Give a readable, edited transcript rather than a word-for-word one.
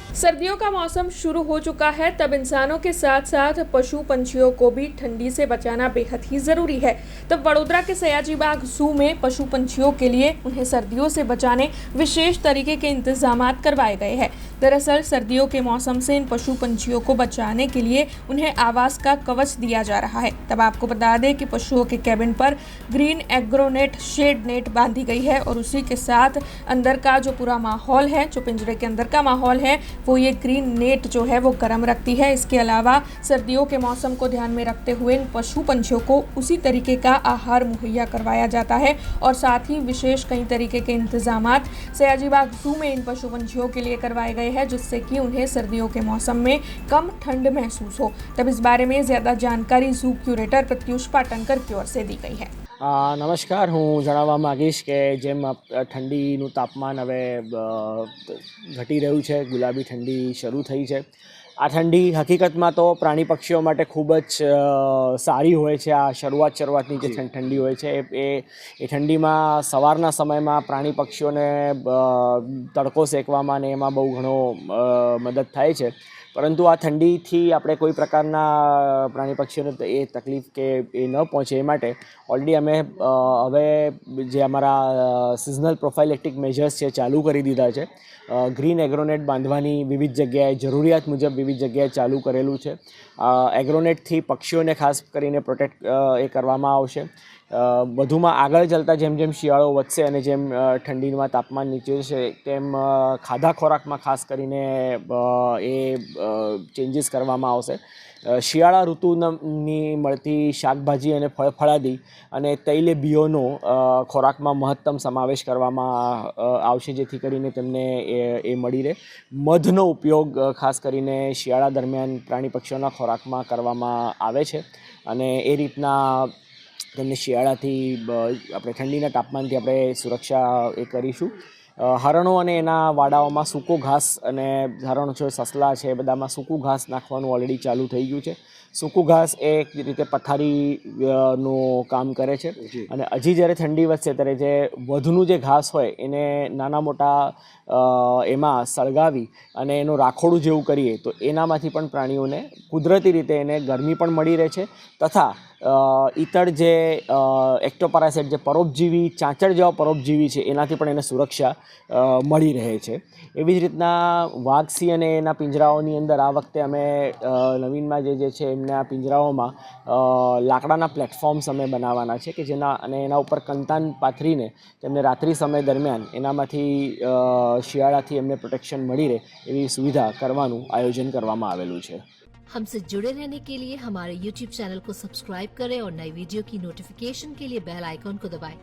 सर्दियों का मौसम शुरू हो चुका है, तब इंसानों के साथ साथ पशु पंछियों को भी ठंडी से बचाना बेहद ही ज़रूरी है। तब वडोदरा के सयाजी बाग जू में पशु पंछियों के लिए उन्हें सर्दियों से बचाने विशेष तरीके के इंतजाम करवाए गए हैं। दरअसल सर्दियों के मौसम से इन पशु पंछियों को बचाने के लिए उन्हें आवास का कवच दिया जा रहा है। तब आपको बता दें कि पशुओं के कैबिन पर ग्रीन एग्रोनेट शेड नेट बांधी गई है और उसी के साथ अंदर का जो पूरा माहौल है, जो पिंजरे के अंदर का माहौल है, वो ये ग्रीन नेट जो है वो गर्म रखती है। इसके अलावा सर्दियों के मौसम को ध्यान में रखते हुए इन पशु पंछियों को उसी तरीके का आहार मुहैया करवाया जाता है और साथ ही विशेष कई तरीके के इंतजामात सयाजी बाग जू में इन पशु पंछियों के लिए करवाए गए हैं, जिससे कि उन्हें सर्दियों के मौसम में कम ठंड महसूस हो। तब इस बारे में ज़्यादा जानकारी जू क्यूरेटर प्रत्युष पाटणकर की ओर से दी गई है। नमस्कार, हूँ जणाववा मागीश के जेम ठंडीનું તાપમાન હવે ઘટી રહ્યું છે, ગુલાબી ઠંડી શરૂ થઈ છે। આ ઠંડી હકીકતમાં તો પ્રાણી પક્ષીઓ માટે ખૂબ જ સારી હોય છે। આ શરૂઆતની જે ઠંડી હોય છે એ ઠંડીમાં સવારના સમયમાં પ્રાણી પક્ષીઓને તડકો સેકવામાં ને એમાં બહુ ઘણો મદદ થાય છે। પરંતુ આ ઠંડીથી આપણે કોઈ પ્રકારના પ્રાણી પક્ષીઓને એ તકલીફ કે એ ન પહોંચે એ માટે ઓલરેડી અમે હવે જે અમારા સિઝનલ પ્રોફાઇલેક્ટિક મેજર્સ છે ચાલુ કરી દીધા છે। ગ્રીન એગ્રોનેટ બાંધવાની વિવિધ જગ્યાએ જરૂરિયાત મુજબ વિવિધ જગ્યાએ ચાલુ કરેલું છે। એગ્રોનેટથી પક્ષીઓને ખાસ કરીને પ્રોટેક્ટ એ કરવામાં આવશે। વધુમાં આગળ ચાલતા જેમ જેમ શિયાળો વધશે અને જેમ ઠંડીમાં તાપમાન નીચે છે તેમ ખાધા ખોરાકમાં ખાસ કરીને એ ચેન્જીસ કરવામાં આવશે। શિયાળા ઋતુની મળતી શાકભાજી અને ફળફળાદી અને તૈલબીઓનો ખોરાકમાં મહત્તમ સમાવેશ કરવામાં આવશે, જેથી કરીને તેમને એ મળી રહે। મધનો ઉપયોગ ખાસ કરીને શિયાળા દરમિયાન પ્રાણી પક્ષીઓના ખોરાકમાં કરવામાં આવે છે અને એ રીતના તેમને શિયાળાથી આપણે ઠંડીના તાપમાનથી આપણે સુરક્ષા એ કરીશું। હરણો અને એના વાડાઓમાં સૂકો ઘાસ અને હરણો છે, સસલા છે, બધામાં સૂકું ઘાસ નાખવાનું ઓલરેડી ચાલુ થઈ ગયું છે। સૂકું ઘાસ એ એક રીતે પથારીનું કામ કરે છે અને હજી જ્યારે ઠંડી વધશે ત્યારે જે વધુનું જે ઘાસ હોય એને નાના મોટા એમાં સળગાવી અને એનું રાખોડું જેવું કરીએ તો એનામાંથી પણ પ્રાણીઓને કુદરતી રીતે એને ગરમી પણ મળી રહે છે તથા ઈતર જે એક્ટોપેરાસાઇટ જે પરોપજીવી ચાંચડ જેવા પરોપજીવી છે એનાથી પણ એને સુરક્ષા મળી રહે છે। એવી જ રીતના વાઘ, સિંહ અને એના પિંજરાઓની અંદર આ વખતે અમે નવીનમાં જે છે એમના પિંજરાઓમાં લાકડાના પ્લેટફોર્મ્સ અમે બનાવવાના છે કે જેના અને એના ઉપર કંતાન પાથરીને તેમને રાત્રિ સમય દરમિયાન એનામાંથી શિયાળાથી એમને પ્રોટેક્શન મળી રહે એવી સુવિધા કરવાનું આયોજન કરવામાં આવેલું છે। हमसे जुड़े रहने के लिए हमारे YouTube चैनल को सब्सक्राइब करें और नई वीडियो की नोटिफिकेशन के लिए बेल आइकॉन को दबाएं।